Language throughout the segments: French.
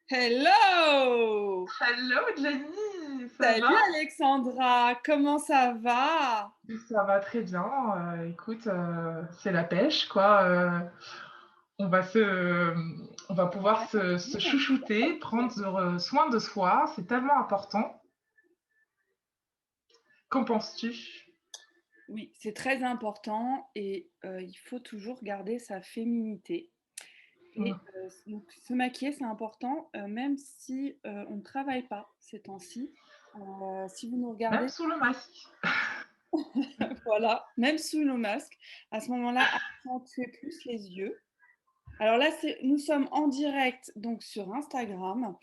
Hello! Hello Jenny, ça Salut va? Alexandra, comment ça va? Ça va très bien. Écoute, c'est la pêche, quoi. On va se, on va pouvoir se chouchouter, prendre soin de soi. C'est tellement important. Qu'en penses-tu? Oui, c'est très important et il faut toujours garder sa féminité. Et Mm. donc, se maquiller, c'est important, même si on ne travaille pas ces temps-ci. Si vous nous Même regardez, sous le masque. voilà, même sous nos masques, à ce moment-là, accentuez plus les yeux. Alors là, nous sommes en direct donc sur Instagram.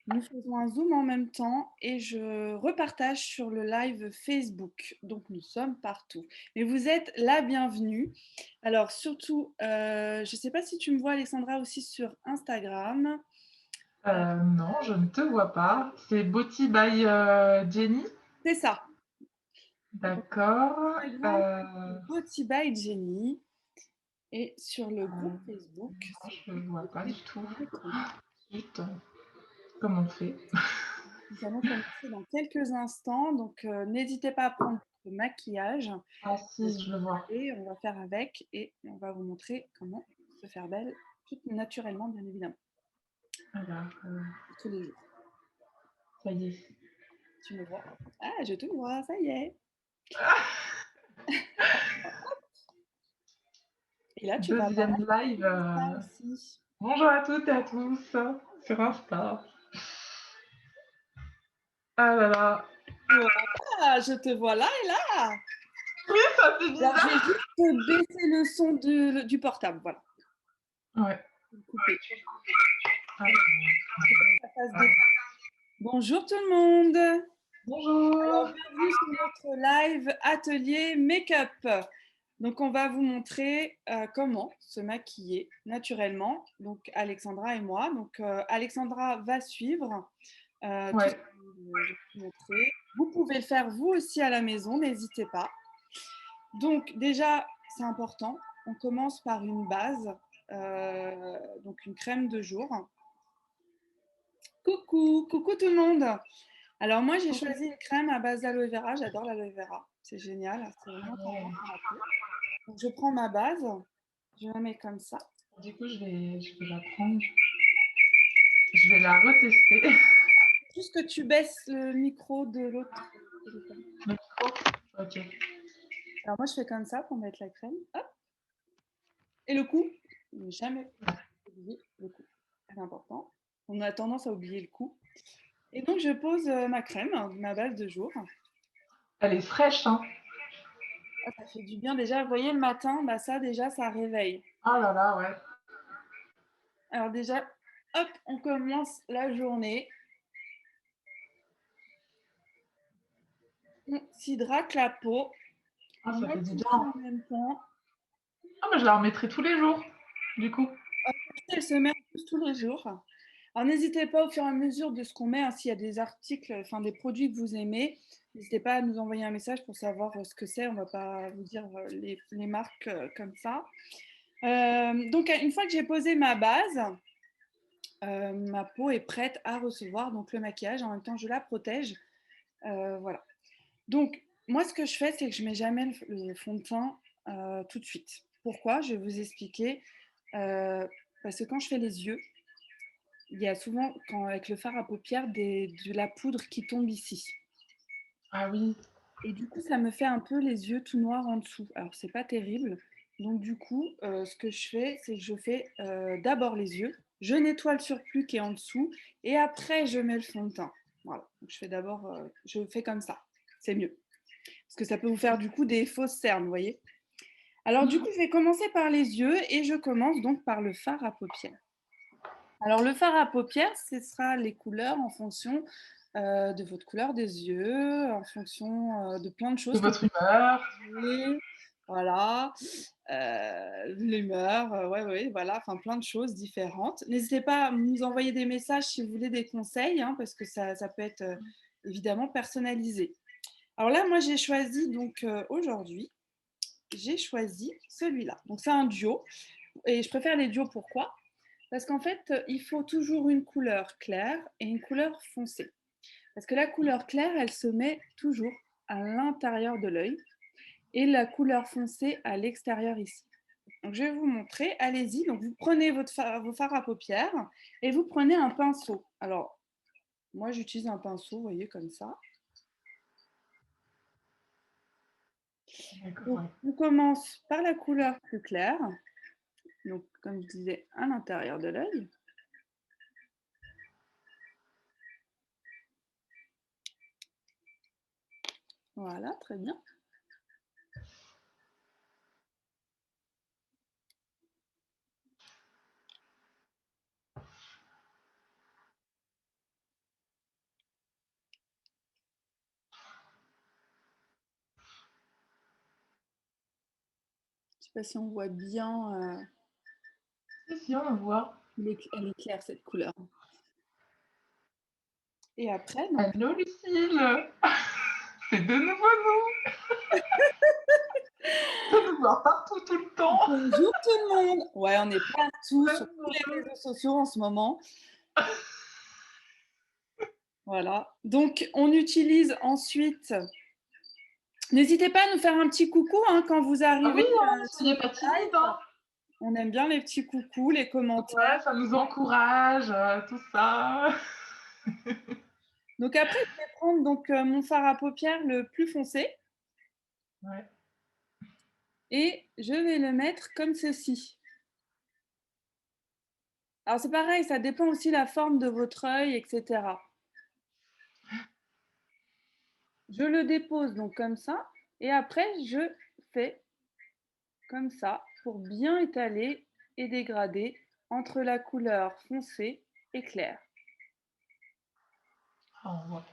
Nous faisons un zoom en même temps et je repartage sur le live Facebook. Donc nous sommes partout. Mais vous êtes la bienvenue. Alors surtout, je ne sais pas si tu me vois Alexandra aussi sur Instagram. Non, je ne te vois pas. C'est Boti by Jenny. C'est ça. Donc, D'accord. Instagram, c'est Beauty by Jenny. Et sur le groupe Facebook, Non, c'est je ne vois pas du tout. l'écran. Zut, comment on fait? Nous allons commencer dans quelques instants, donc n'hésitez pas à prendre votre maquillage. Ah si, je le vois. Et on va faire avec et on va vous montrer comment se faire belle, tout naturellement, bien évidemment, Alors, tous les jours. ça y est. Tu me vois? Ah, je te vois, ça y est. Et là, tu vas Deuxième apparaître live. sur Insta aussi. Bonjour à toutes et à tous sur Insta. Ah là là. Voilà, je te vois là et là. Oui, ça fait Alors, je vais bizarre. juste baisser le son du portable, voilà. Ouais. Couper. Ah, Ça fasse des... Bonjour tout le monde. Alors, bonjour. bienvenue sur notre live atelier make-up. Donc, on va vous montrer comment se maquiller naturellement. Donc, Alexandra et moi. Donc, Alexandra va suivre tout ce Ouais. que je vais vous montrer. Vous pouvez le faire vous aussi à la maison, n'hésitez pas. Donc, déjà, c'est important. On commence par une base, donc une crème de jour. Coucou, coucou tout le monde. Alors moi, j'ai choisi une crème à base d'aloe vera. J'adore l'aloe vera. C'est génial. C'est vraiment tendance pour la peau. Donc, je prends ma base. Je la mets comme ça. Du coup, je vais la prendre. Je vais la retester. Juste que tu baisses le micro de l'autre téléphone. Le micro. Ok. Alors moi, je fais comme ça pour mettre la crème. Hop. Et le cou. Ne jamais oublier le cou. C'est important. On a tendance à oublier le cou. Et donc, je pose ma crème, ma base de jour. Elle est fraîche, hein. Ah, ça fait du bien déjà. Vous voyez, le matin, bah, ça déjà, ça réveille. Ah là là, ouais. Alors déjà, hop, on commence la journée. On s'hydrate la peau. Ah, On ça met fait du tout bien. ça en même temps. Ah, mais je la remettrai tous les jours, du coup. Elle se met en plus tous les jours. Alors n'hésitez pas au fur et à mesure de ce qu'on met, hein, s'il y a des articles, enfin des produits que vous aimez, n'hésitez pas à nous envoyer un message pour savoir ce que c'est. On ne va pas vous dire les marques comme ça. Donc une fois que j'ai posé ma base, ma peau est prête à recevoir donc le maquillage. En même temps, je la protège. Voilà. Donc moi, ce que je fais, c'est que je mets jamais le fond de teint tout de suite. Pourquoi? Je vais vous expliquer. Parce que quand je fais les yeux, il y a souvent, avec le fard à paupières, de la poudre qui tombe ici. Ah oui. Et du coup, ça me fait un peu les yeux tout noirs en dessous. Alors, c'est pas terrible. Donc, du coup, ce que je fais, c'est que je fais d'abord les yeux, je nettoie le surplus qui est en dessous, et après, je mets le fond de teint. Voilà. Donc, je fais comme ça. C'est mieux. Parce que ça peut vous faire du coup des fausses cernes, vous voyez. Alors, du coup, je vais commencer par les yeux et je commence donc par le fard à paupières. Alors, le fard à paupières, ce sera les couleurs en fonction de votre couleur des yeux, en fonction de plein de De choses que votre humeur. vous avez. Voilà, l'humeur, ouais, ouais, voilà, enfin plein de choses différentes. N'hésitez pas à nous envoyer des messages si vous voulez des conseils, hein, parce que ça peut être évidemment personnalisé. Alors là, moi, j'ai choisi donc aujourd'hui, j'ai choisi celui-là. Donc c'est un duo, et je préfère les duos. Pourquoi? Parce qu'en fait, il faut toujours une couleur claire et une couleur foncée. Parce que la couleur claire, elle se met toujours à l'intérieur de l'œil et la couleur foncée à l'extérieur ici. Donc, je vais vous montrer. Allez-y. Donc, vous prenez vos fards à paupières et vous prenez un pinceau. Alors, moi, j'utilise un pinceau, vous voyez, comme ça. D'accord, Donc, ouais. on commence par la couleur plus claire. Donc, comme je disais, à l'intérieur de l'œil. Voilà, très bien. Je ne sais pas si on voit bien. Si, on voit. Elle est claire, cette couleur. Et après, donc... Allô, Lucille. C'est de nouveau nous. De nous voir partout tout le temps. Bonjour tout le monde. Ouais, on est partout sur tous les réseaux sociaux en ce moment. Voilà. Donc, on utilise ensuite... N'hésitez pas à nous faire un petit coucou hein, quand vous Ah arrivez oui, hein, sur soyez le pas timide. live. Hein. On aime bien les petits coucous, les commentaires. Ouais, ça nous encourage, tout ça. Donc après, je vais prendre donc, mon fard à paupières le plus foncé. Ouais. Et je vais le mettre comme ceci. Alors c'est pareil, ça dépend aussi de la forme de votre œil, etc. Je le dépose donc comme ça. Et après, je fais comme ça pour bien étaler et dégrader entre la couleur foncée et claire. Ah, on voit.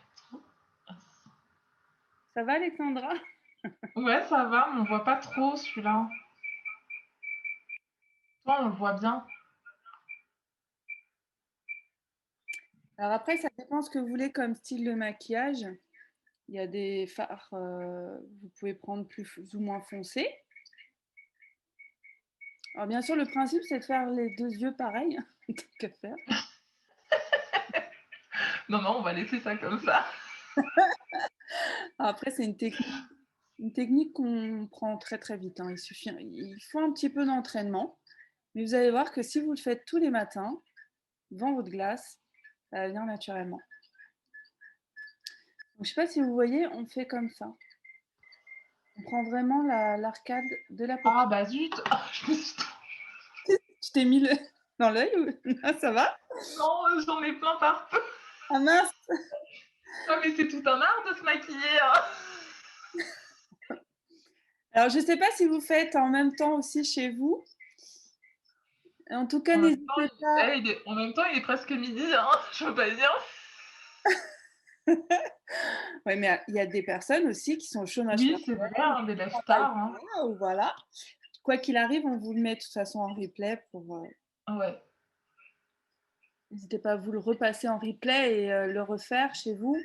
Ça va, Alexandra? Ouais, ça va, mais on voit pas trop celui-là. Toi, on le voit bien. Alors après, ça dépend ce que vous voulez comme style de maquillage. Il y a des fards, vous pouvez prendre plus ou moins foncés. Alors bien sûr, le principe, c'est de faire les deux yeux pareils. Tant qu'à faire. Non, non, on va laisser ça comme ça. Après, c'est une technique qu'on prend très très vite. Hein. Il faut un petit peu d'entraînement. Mais vous allez voir que si vous le faites tous les matins, devant votre glace, ça va venir naturellement. Donc, je ne sais pas si vous voyez, on fait comme ça. On prend vraiment l'arcade de la paupière. Ah, bah zut. Je me suis... Tu t'es mis dans l'œil ou... Ça va? Non, j'en ai plein partout. Ah mince! Ah, mais c'est tout un art de se maquiller. Hein. Alors, je ne sais pas si vous faites en même temps aussi chez vous. En tout cas, En même temps, n'hésitez pas. en même temps, il est presque midi, hein, je veux pas dire. Oui, mais il y a des personnes aussi qui sont au chômage Oui, c'est vrai, partiel, hein, des qui lève travaillent tard. Hein. pas, ou voilà. Quoi qu'il arrive, on vous le met de toute façon en replay pour. Ouais. N'hésitez pas à vous le repasser en replay et le refaire chez vous.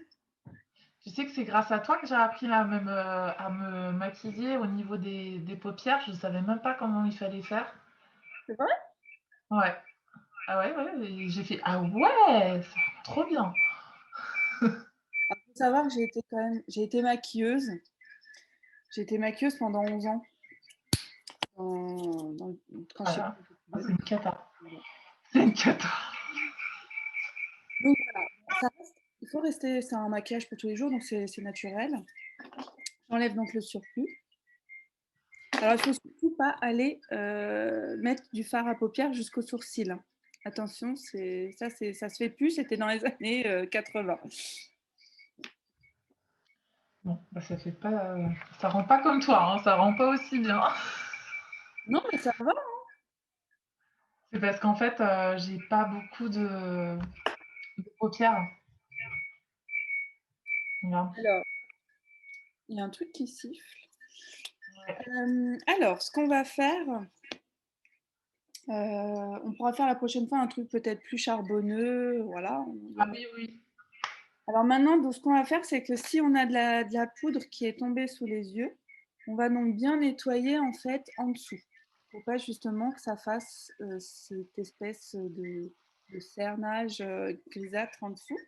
Tu sais que c'est grâce à toi que j'ai appris à à me maquiller au niveau des paupières. Je ne savais même pas comment il fallait faire. C'est vrai? Ouais. Ah ouais, ouais. Et j'ai fait ah ouais, ça rend trop bien. Il faut savoir que j'ai été maquilleuse. J'ai été maquilleuse pendant 11 ans quand j'étais Voilà. Ah, c'est jeune. une cata. C'est une cata. Donc voilà, il faut rester, c'est un maquillage pour tous les jours, donc c'est naturel. J'enlève donc le surplus. Alors, il ne faut surtout pas aller mettre du fard à paupières jusqu'aux sourcils. Attention, ça se fait plus, c'était dans les années 80. Bon, bah ça fait pas, ça rend pas comme toi, hein, ça rend pas aussi bien. Non, mais ça va. C'est parce qu'en fait, j'ai pas beaucoup de paupières. Regarde. Alors, il y a un truc qui siffle. Ouais. Alors, ce qu'on va faire, on pourra faire la prochaine fois un truc peut-être plus charbonneux. Voilà. Ah oui, oui. Alors maintenant, donc, ce qu'on va faire, c'est que si on a de la poudre qui est tombée sous les yeux, on va donc bien nettoyer en fait en dessous. Faut pas justement que ça fasse cette espèce de cernage grisâtre en dessous.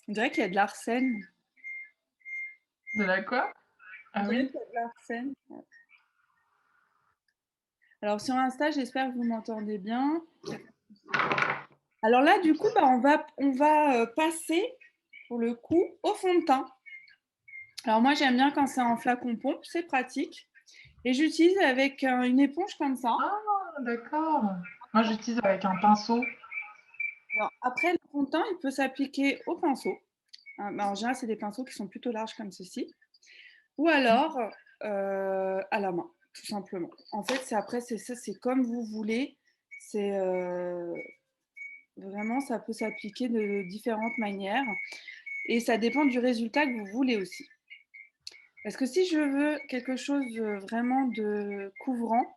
On dirait qu'il y a de l'arsène. De la quoi? On Ah dirait oui? qu'il y a de l'arsène. Ouais. Alors sur Insta, j'espère que vous m'entendez bien. Alors là, du coup, bah, on va passer pour le coup au fond de teint. Alors moi, j'aime bien quand c'est en flacon pompe, c'est pratique. Et j'utilise avec une éponge comme ça. Ah, d'accord. Moi, j'utilise avec un pinceau. Alors, après, le fond de teint, il peut s'appliquer au pinceau. Bah, en général, c'est des pinceaux qui sont plutôt larges comme ceci. Ou alors à la main, tout simplement. En fait, c'est comme vous voulez. C'est vraiment, ça peut s'appliquer de différentes manières. Et ça dépend du résultat que vous voulez aussi. Parce que si je veux quelque chose vraiment de couvrant,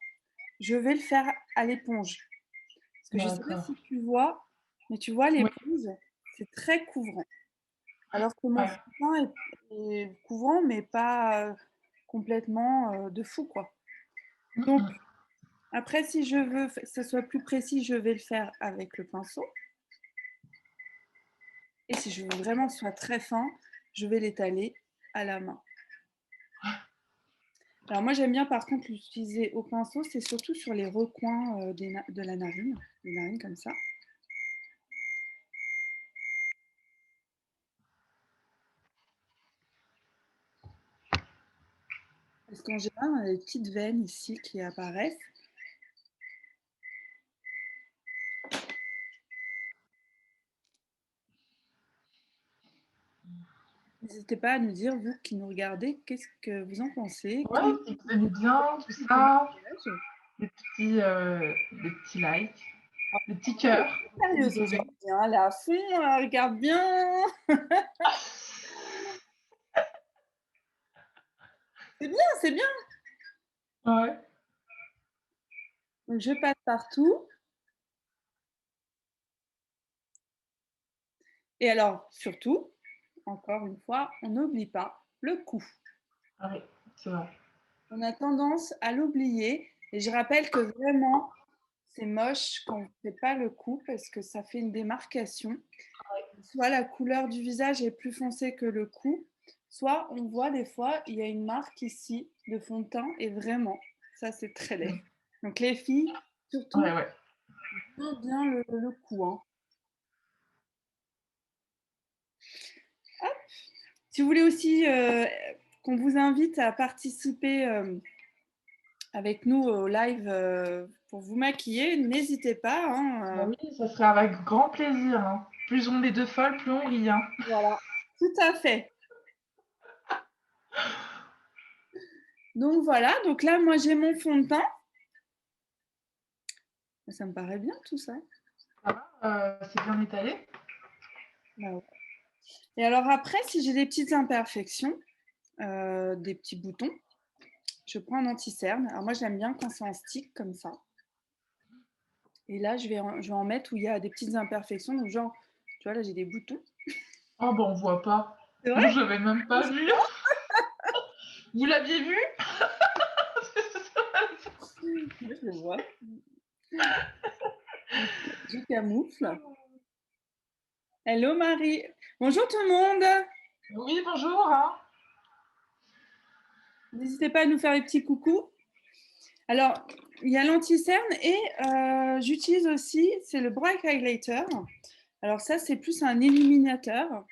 je vais le faire à l'éponge. Parce que je ne sais pas D'accord. si tu vois, mais tu vois, Oui, l'éponge, c'est très couvrant. Alors que mon fond ouais. de teint est couvrant, mais pas complètement de fou, quoi. Donc, Mm, après, si je veux que ce soit plus précis, je vais le faire avec le pinceau. Et si je veux vraiment que ce soit très fin, je vais l'étaler à la main. Alors moi, j'aime bien par contre l'utiliser au pinceau, c'est surtout sur les recoins de la narine, les narines comme ça. Parce qu'en général, on a des petites veines ici qui apparaissent. N'hésitez pas à nous dire, vous qui nous regardez, qu'est-ce que vous en pensez. ouais, si vous aimez bien tout ça, des petits likes, des petits cœurs. Si Sérieuse vous aimez. aujourd'hui, hein, là, à fond, regarde bien. C'est bien, c'est bien. Ouais. Donc je passe partout. Et alors, surtout, encore une fois, on n'oublie pas le cou. Ah oui, c'est vrai. On a tendance à l'oublier. Et je rappelle que vraiment, c'est moche quand on ne fait pas le cou parce que ça fait une démarcation. Soit la couleur du visage est plus foncée que le cou, soit on voit des fois, il y a une marque ici de fond de teint et vraiment, ça c'est très laid. Mm. Donc les filles, Ouais, surtout, ouais. bien le cou. Hein. Si vous voulez aussi qu'on vous invite à participer avec nous au live pour vous maquiller, n'hésitez pas. Bah Hein, oui, ça serait avec grand plaisir, hein. Plus on est deux folles, plus on rit, hein. voilà, tout à fait. Donc voilà, donc là, moi j'ai mon fond de teint. Ça me paraît bien tout ça. Ça va, c'est bien étalé. Bah ouais. Et alors après, si j'ai des petites imperfections, des petits boutons, je prends un anti-cerne. Alors moi, j'aime bien quand c'est en stick comme ça. Et là, je vais en mettre où il y a des petites imperfections. Donc genre, tu vois, là, j'ai des boutons. Oh, bah, on voit pas. C'est vrai? Moi, j'avais même pas vu. Vous l'aviez vu? Oui, je le vois. Je camoufle. Hello Marie. Bonjour tout le monde. Oui, bonjour, hein. N'hésitez pas à nous faire les petits coucous. Alors, il y a l'anti-cerne et j'utilise aussi, c'est le Bright Highlighter. Alors ça, c'est plus un illuminateur.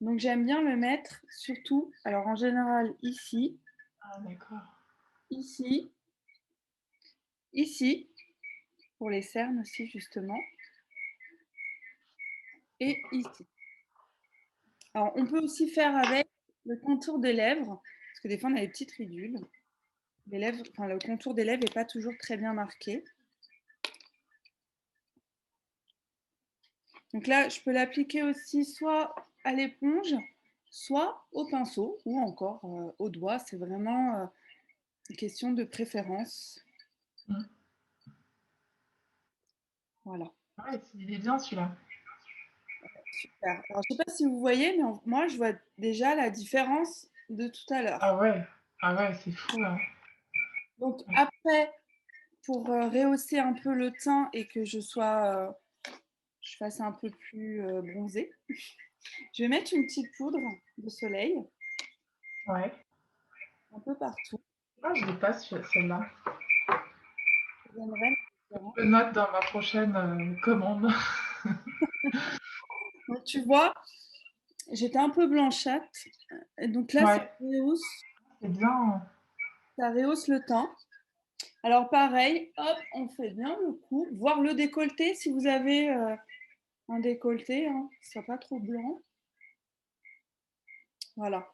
Donc j'aime bien le mettre surtout, alors en général ici, Ah, d'accord. ici, ici, pour les cernes aussi justement, et ici. Alors on peut aussi faire avec le contour des lèvres, parce que des fois on a des petites ridules. Les lèvres, enfin, le contour des lèvres n'est pas toujours très bien marqué. Donc là, je peux l'appliquer aussi soit à l'éponge, soit au pinceau, ou encore au doigt. C'est vraiment une question de préférence. Mm. Voilà. Ouais, il est bien celui-là. Super. Alors, je ne sais pas si vous voyez, mais moi, je vois déjà la différence de tout à l'heure. Ah ouais. Ah ouais, c'est fou, hein. Donc Ouais. après, pour rehausser un peu le teint et que je fasse un peu plus bronzée, je vais mettre une petite poudre de soleil Ouais. un peu partout. Ah, je l'ai pas celle-là. Ça donnerait une différence. Je le note dans ma prochaine commande. Donc tu vois, j'étais un peu blanchâtre. Et donc là, Ouais, c'est bien. ça rehausse le teint. Alors pareil, hop, on fait bien le coup. Voir le décolleté si vous avez un décolleté, hein, que ce soit pas trop blanc. Voilà.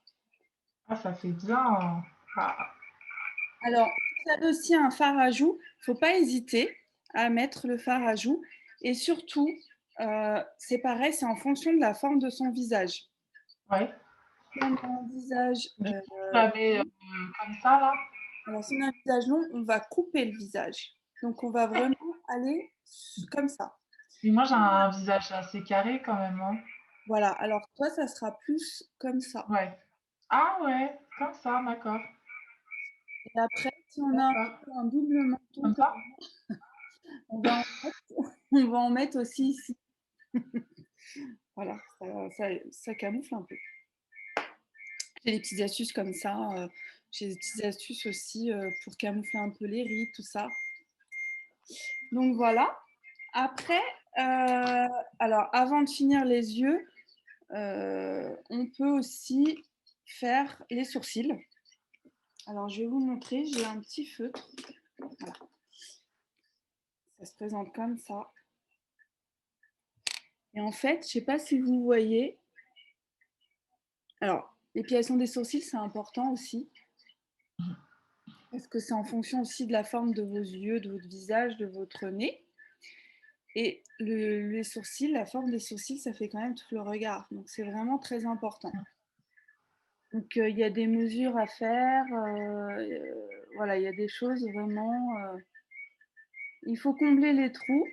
Ah, ça fait bien. Ah, Alors, vous avez aussi un fard à joues. Il ne faut pas hésiter à mettre le fard à joues. Et surtout, c'est pareil, c'est en fonction de la forme de son visage. ouais. Si on a un visage, Du coup, je la mets comme ça, là. alors si on a un visage long, on va couper le visage. Donc, on va vraiment aller comme ça. Mais moi, j'ai un visage assez carré quand même, hein. Voilà. Alors, toi, ça sera plus comme ça. Ouais. Ah ouais, comme ça, d'accord. Et après, si on a D'accord. un double menton, Comme ça? on va en on va en mettre aussi ici. Voilà, ça camoufle un peu. J'ai des petites astuces comme ça. J'ai des petites astuces aussi pour camoufler un peu les rides, tout ça. Donc voilà. Après, alors avant de finir les yeux, on peut aussi faire les sourcils. Alors je vais vous montrer, j'ai un petit feutre. Voilà. Ça se présente comme ça. Et en fait, je ne sais pas si vous voyez. Alors, l'épilation des sourcils, c'est important aussi. Parce que c'est en fonction aussi de la forme de vos yeux, de votre visage, de votre nez. Et les sourcils, la forme des sourcils, ça fait quand même tout le regard. Donc c'est vraiment très important. Donc il y a des mesures à faire. Voilà, il y a des choses vraiment. Il faut combler les trous.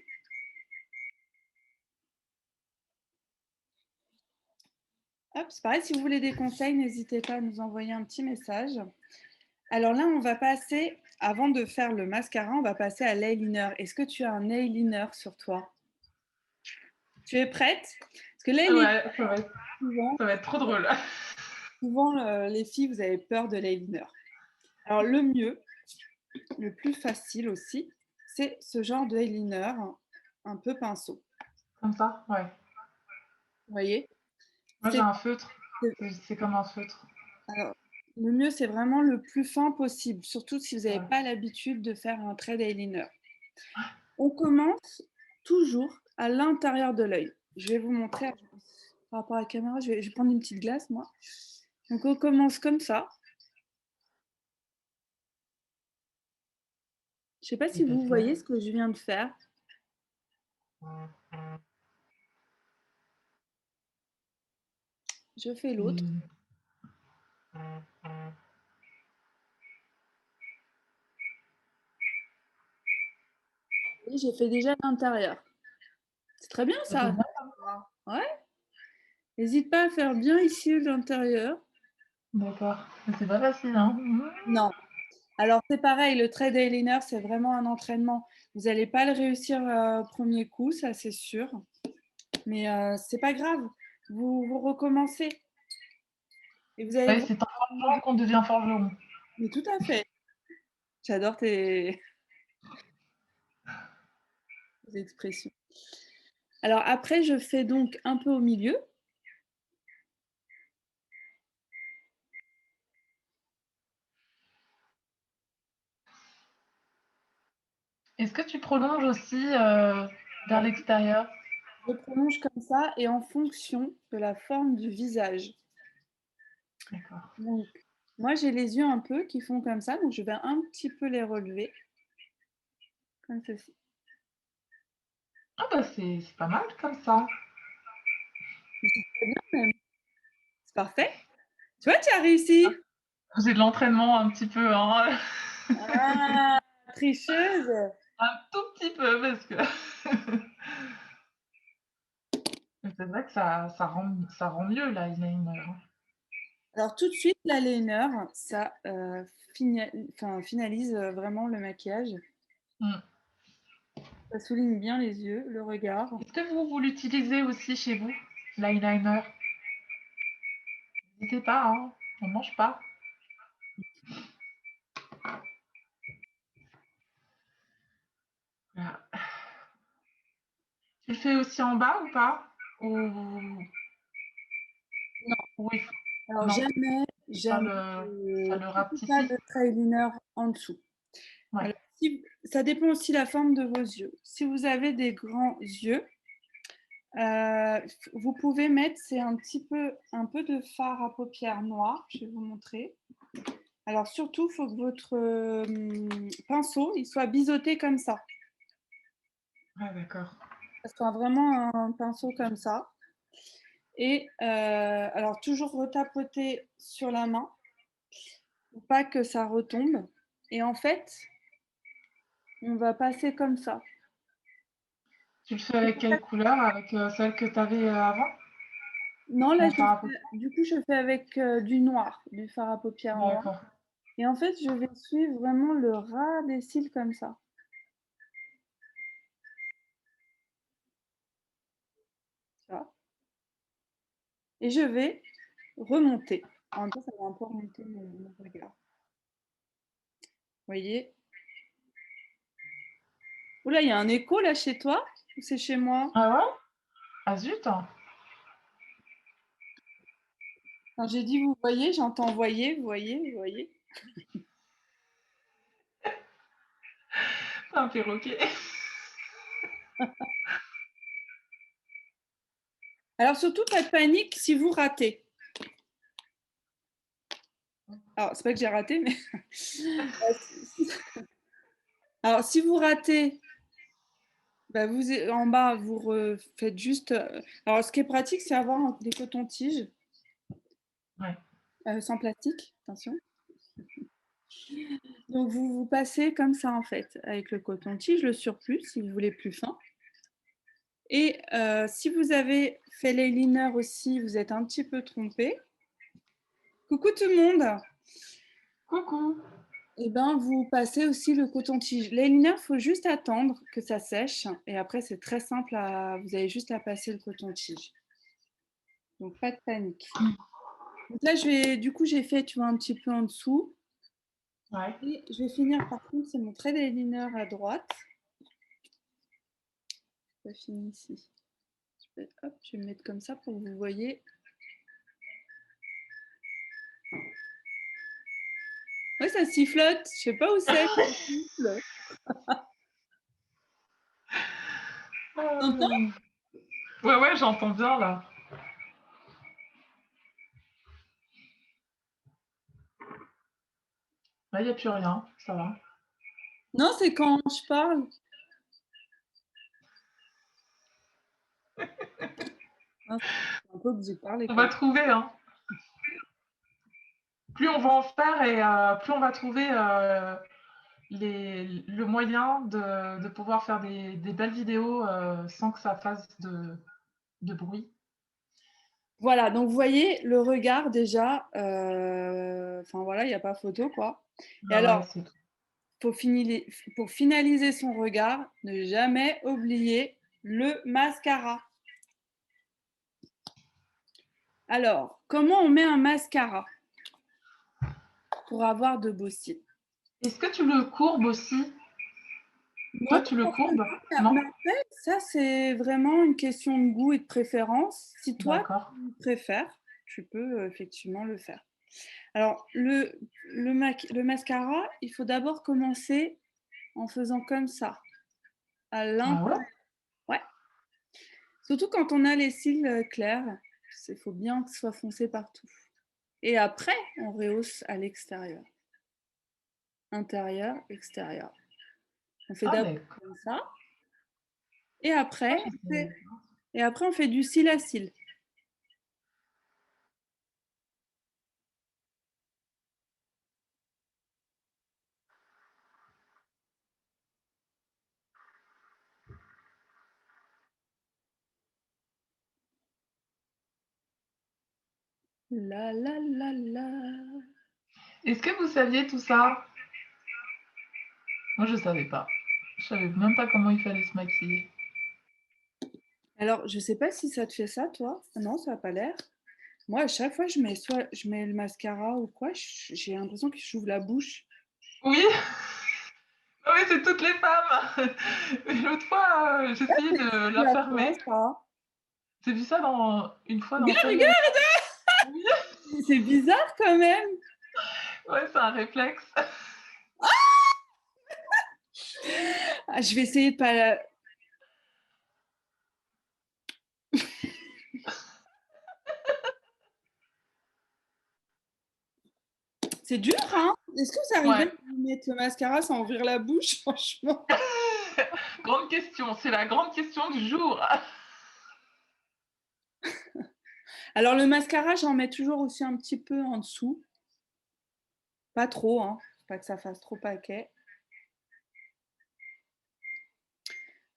Hop, c'est pareil, si vous voulez des conseils, n'hésitez pas à nous envoyer un petit message. Alors là, on va passer, avant de faire le mascara, on va passer à l'eyeliner. Est-ce que tu as un eyeliner sur toi? Tu es prête? Parce que l'eyeliner, Ouais, souvent, ça va être trop drôle. les filles, vous avez peur de l'eyeliner. Alors le mieux, le plus facile aussi, c'est ce genre de eyeliner un peu pinceau. Comme ça? Ouais. Vous voyez? Moi, j'ai C'est, un feutre. C'est comme un feutre. alors, le mieux, c'est vraiment le plus fin possible, surtout si vous n'avez Ouais. pas l'habitude de faire un trait d'eyeliner. On commence toujours à l'intérieur de l'œil. Je vais vous montrer par rapport à la caméra. Je vais prendre une petite glace, moi. Donc, on commence comme ça. Je ne sais pas si vous voyez ce que je viens de faire. Je fais l'autre. Et- Et j'ai fait déjà l'intérieur. C'est très bien Ça fait ça. bien. Ouais. N'hésite pas à faire bien ici l'intérieur. D'accord. Mais c'est pas facile, hein. Non. Alors c'est pareil, le trait d'eyeliner, c'est vraiment un entraînement. Vous n'allez pas le réussir au premier coup, ça c'est sûr. Mais c'est pas grave. Vous recommencez. Et vous allez Ouais, voir. c'est en forgeant qu'on devient forgeron. Mais tout à fait. J'adore tes expressions. Alors après, je fais donc un peu au milieu. Est-ce que tu prolonges aussi vers l'extérieur? Je prolonge comme ça et en fonction de la forme du visage. D'accord. Donc, moi, j'ai les yeux un peu qui font comme ça, donc je vais un petit peu les relever, comme ceci. Ah bah c'est pas mal comme ça. C'est très bien même. C'est parfait. Tu vois, tu as réussi. J'ai de l'entraînement un petit peu, hein. Ah, tricheuse. Un tout petit peu parce que mais c'est vrai que ça rend mieux l'eyeliner, hein. Alors tout de suite, l'eyeliner, ça finalise vraiment le maquillage. Mm. Ça souligne bien les yeux, le regard. Est-ce que vous l'utilisez aussi chez vous, l'eyeliner? N'hésitez pas, hein, on ne mange pas. Voilà. Tu le fais aussi en bas ou pas? Non, Oui. alors Non, jamais, ça jamais, le, ça le surtout pas rapetit. de eyeliner en dessous. Ouais. Alors, ça dépend aussi de la forme de vos yeux. Si vous avez des grands yeux, vous pouvez mettre, c'est un peu de fard à paupières noir. Je vais vous montrer. Alors surtout, il faut que votre pinceau il soit biseauté comme ça. Ah, d'accord. Ça soit vraiment un pinceau comme ça. Et alors toujours retapoter sur la main pour pas que ça retombe. Et en fait, on va passer comme ça. Tu le fais avec quelle couleur? Avec celle que tu avais avant? Non, là, En fard à paupières. du coup, je fais avec du noir, du fard à paupières noir. D'accord. Et en fait, je vais suivre vraiment le ras des cils comme ça. Tu vois. Et je vais remonter. En même temps, ça va un peu remonter mon regard. Vous voyez? Oula, il y a un écho là chez toi? Ou c'est chez moi? Ah ouais? Ah zut! Quand j'ai dit vous voyez, j'entends voyez, vous voyez, vous voyez. C'est un perroquet. Alors surtout, pas de panique si vous ratez. Alors, c'est pas que j'ai raté, mais alors si vous ratez, bah, en bas, vous faites juste. Alors, ce qui est pratique, c'est avoir des cotons-tiges Ouais. sans plastique, attention. Donc, vous passez comme ça, en fait, avec le coton-tige, le surplus, si vous voulez plus fin. Et si vous avez fait l'eyeliner aussi, vous êtes un petit peu trompé. Coucou tout le monde! Coucou! Et ben, vous passez aussi le coton-tige. L'eyeliner, il faut juste attendre que ça sèche. Et après, c'est très simple. Vous avez juste à passer le coton-tige. Donc, pas de panique. Donc là, du coup, j'ai fait, tu vois, un petit peu en dessous. Ouais. Et je vais finir, par contre, c'est mon trait d'eyeliner à droite. Je finis ici. Hop, je vais me mettre comme ça pour que vous voyez. Ouais, ça sifflote. Je sais pas où c'est. T'entends? Ouais, ouais, j'entends bien là. Là, il n'y a plus rien, ça va. Non, c'est quand je parle. Non, c'est un peu que j'ai parlé On quand va même. trouver, hein. Plus on va en faire et plus on va trouver le moyen de pouvoir faire des belles vidéos sans que ça fasse de bruit. Voilà, donc vous voyez le regard déjà. Enfin voilà, il n'y a pas photo quoi. Et Ah ouais, alors, c'est tout. pour finaliser son regard, ne jamais oublier le mascara. Alors, comment on met un mascara pour avoir de beaux cils? Est-ce que tu le courbes aussi? Non, Toi, pas tu le forcément, courbes? mais Non? après, ça c'est vraiment une question de goût et de préférence. Si toi D'accord. tu préfères, tu peux effectivement le faire. Alors, le mascara, il faut d'abord commencer en faisant comme ça, à Ah l'intérieur. ouais? Ouais. Surtout quand on a les cils clairs, il faut bien que ce soit foncé partout. Et après, on rehausse à l'extérieur. Intérieur, extérieur. On fait Ah d'abord d'accord. comme ça. Et Ah, après, je sais. on fait du cil à cil. La la la la. Est-ce que vous saviez tout ça? Moi, je savais pas. Je savais même pas comment il fallait se maquiller. Alors, je sais pas si ça te fait ça, toi. Non, ça n'a pas l'air. Moi, à chaque fois, je mets le mascara ou quoi, j'ai l'impression que j'ouvre la bouche. Oui, ah oui, c'est toutes les femmes. L'autre fois, j'essayais de la À toi, fermer. ça. J'ai vu ça une fois dans Regarde, telle. regarde, Oui, c'est bizarre quand même. ouais, c'est un réflexe. Ah, je vais essayer de pas. C'est dur, hein? Est-ce que vous arrivez Ouais. à vous mettre le mascara sans ouvrir la bouche, franchement? Grande question, c'est la grande question du jour. Alors, le mascara, j'en mets toujours aussi un petit peu en dessous. Pas trop, hein. Faut pas que ça fasse trop paquet.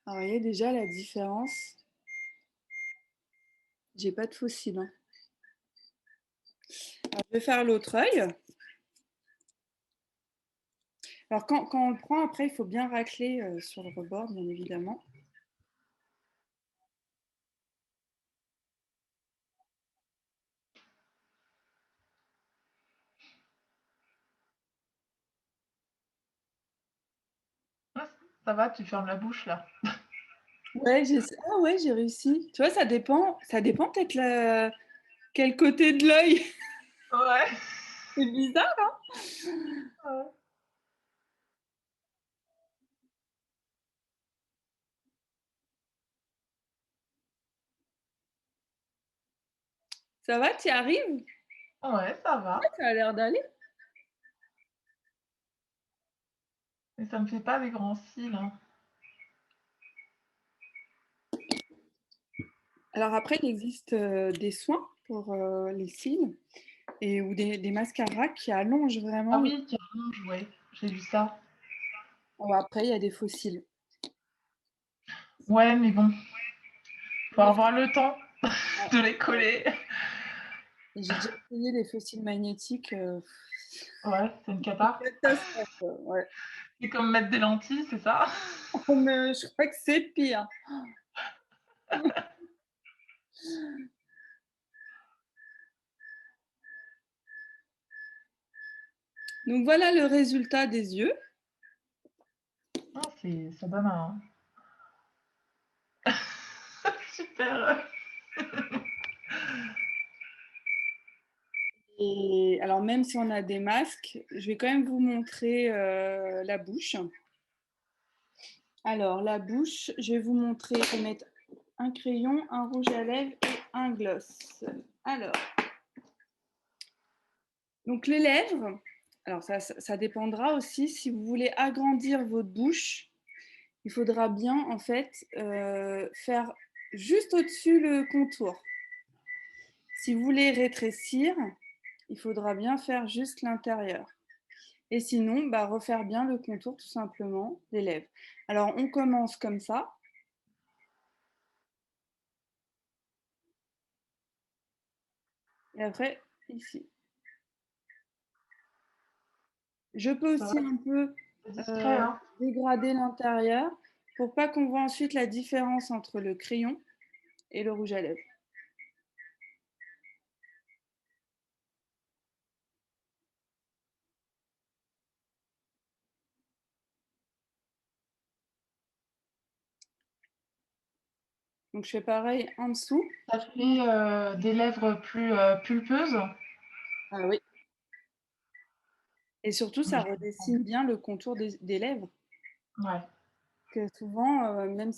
Alors, vous voyez déjà la différence. J'ai pas de faux cils, hein. Alors, je vais faire l'autre œil. Alors, quand on le prend, après, il faut bien racler sur le rebord, bien évidemment. Ça va, tu fermes la bouche là. Ouais, ah ouais, j'ai réussi. Tu vois, ça dépend peut-être quel côté de l'œil. Ouais. C'est bizarre, hein? Ouais. Ça va, tu y arrives? Ouais, ça Ouais, va. ça a l'air d'aller. Mais ça me fait pas des grands cils, hein. Alors après, il existe des soins pour les cils ou des mascaras qui allongent Ah vraiment le. oui, qui allonge, ouais. J'ai vu ça. Bon, après, il y a des faux cils. Ouais, mais bon, faut Moi, avoir le temps de les coller. j'ai déjà essayé les faux cils magnétiques. Ouais, c'est une cata. Catastrophe, ouais. C'est comme mettre des lentilles, c'est ça? Mais je crois que c'est pire. Donc voilà le résultat des yeux. Ah, ça donne un super. Et alors même si on a des masques, je vais quand même vous montrer la bouche. Alors la bouche, je vais vous montrer, je vais mettre un crayon, un rouge à lèvres et un gloss. Alors, donc les lèvres, alors ça dépendra aussi si vous voulez agrandir votre bouche, il faudra bien en fait faire juste au-dessus le contour. Si vous voulez rétrécir, il faudra bien faire juste l'intérieur. Et sinon, bah, refaire bien le contour tout simplement des lèvres. Alors on commence comme ça. Et après, ici. Je peux Ça va, aussi un peu c'est discret, hein. dégrader l'intérieur pour pas qu'on voit ensuite la différence entre le crayon et le rouge à lèvres. Donc je fais pareil en dessous. Ça fait des lèvres plus pulpeuses. Ah oui. Et surtout, Ouais, ça redessine bien le contour des lèvres. ouais. Que souvent, même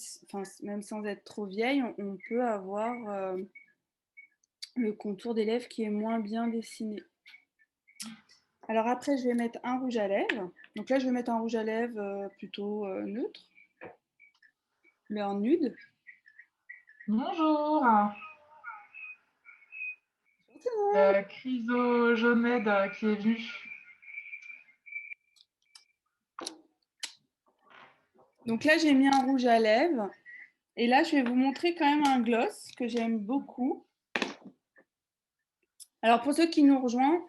sans être trop vieille, on peut avoir le contour des lèvres qui est moins bien dessiné. Alors après, je vais mettre un rouge à lèvres. Donc là, je vais mettre un rouge à lèvres plutôt neutre, mais en nude. Bonjour. Chrysogenède qui est venu. Donc là, j'ai mis un rouge à lèvres. Et là, je vais vous montrer quand même un gloss que j'aime beaucoup. Alors pour ceux qui nous rejoignent,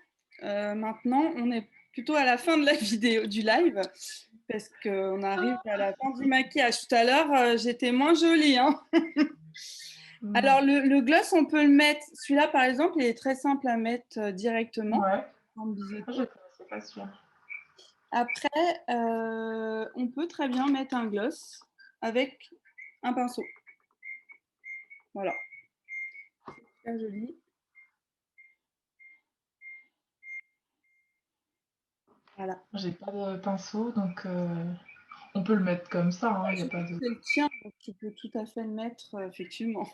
maintenant, on est plutôt à la fin de la vidéo du live parce qu'on arrive à la fin du maquillage. Tout à l'heure, j'étais moins jolie, hein. Alors le gloss, on peut le mettre. Celui-là, par exemple, il est très simple à mettre directement Ouais. en biseauté. Je ne connaissais pas celui-là. Après, on peut très bien mettre un gloss avec un pinceau. Voilà. C'est super joli. Voilà. J'ai pas de pinceau, donc on peut le mettre comme ça. Hein, y a pas de... C'est le tien, donc tu peux tout à fait le mettre, effectivement.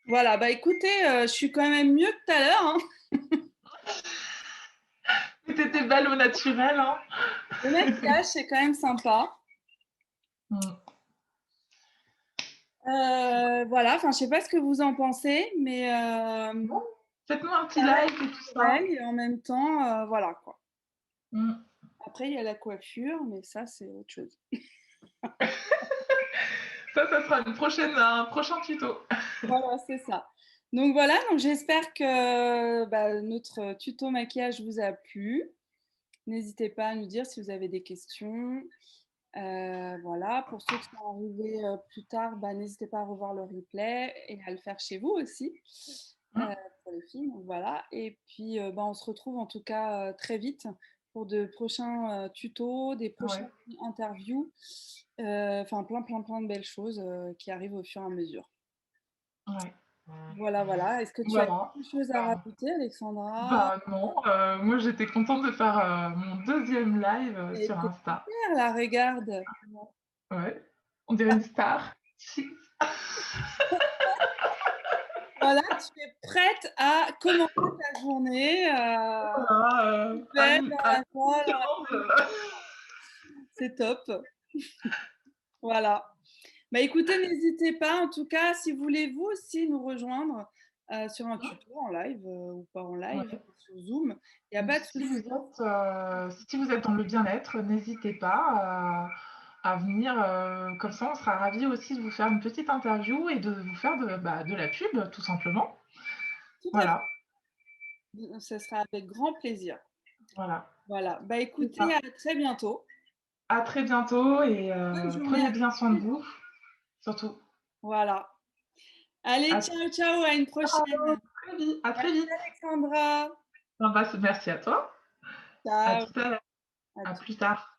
Voilà, bah écoutez, je suis quand même mieux que tout à l'heure, hein. T'étais belle au naturel, hein. Le maquillage, c'est quand même sympa. Voilà, enfin, je sais pas ce que vous en pensez, mais Bon, faites-nous un petit like et tout ça. et en même temps, voilà quoi. Mm. Après, il y a la coiffure, mais ça, c'est autre chose. Ça sera un prochain tuto. Voilà, c'est ça. Donc voilà, donc j'espère que notre tuto maquillage vous a plu. N'hésitez pas à nous dire si vous avez des questions. Voilà, pour ceux qui sont arrivés plus tard, n'hésitez pas à revoir le replay et à le faire chez vous aussi Mm. pour les filles. Donc voilà, et puis on se retrouve en tout cas très vite pour de prochains tutos, des prochaines Ouais. interviews, enfin plein de belles choses qui arrivent au fur et à mesure. Ouais. Voilà, voilà. Est-ce que tu as Voilà. quelque chose à rajouter, Alexandra? Bah non, moi j'étais contente de faire mon deuxième live sur C'était Insta. super, là, regarde. Ouais. On dirait une star. Voilà, tu es prête à commencer ta journée. Voilà, Belle dans la joie, dans la- 15. C'est top. Voilà. Bah écoutez, n'hésitez pas. En tout cas, si vous voulez vous aussi nous rejoindre sur un tuto en live ou pas en live, Ouais. sur Zoom, il n'y a Donc, pas de souci. si vous êtes dans le bien-être, n'hésitez pas à venir. Comme ça, on sera ravis aussi de vous faire une petite interview et de vous faire de la pub, tout simplement. Tout à Voilà, fait. Ce sera avec grand plaisir. voilà. Voilà. Bah C'est écoutez, ça. à très bientôt. À très bientôt et Bonne journée prenez à bien soin de tous. vous, surtout. Voilà. Allez, À, ciao, ciao, à une prochaine. très vite. À très Merci vite. Alexandra. Merci à toi. À Ciao. tout à l'heure. À À tout. plus tard.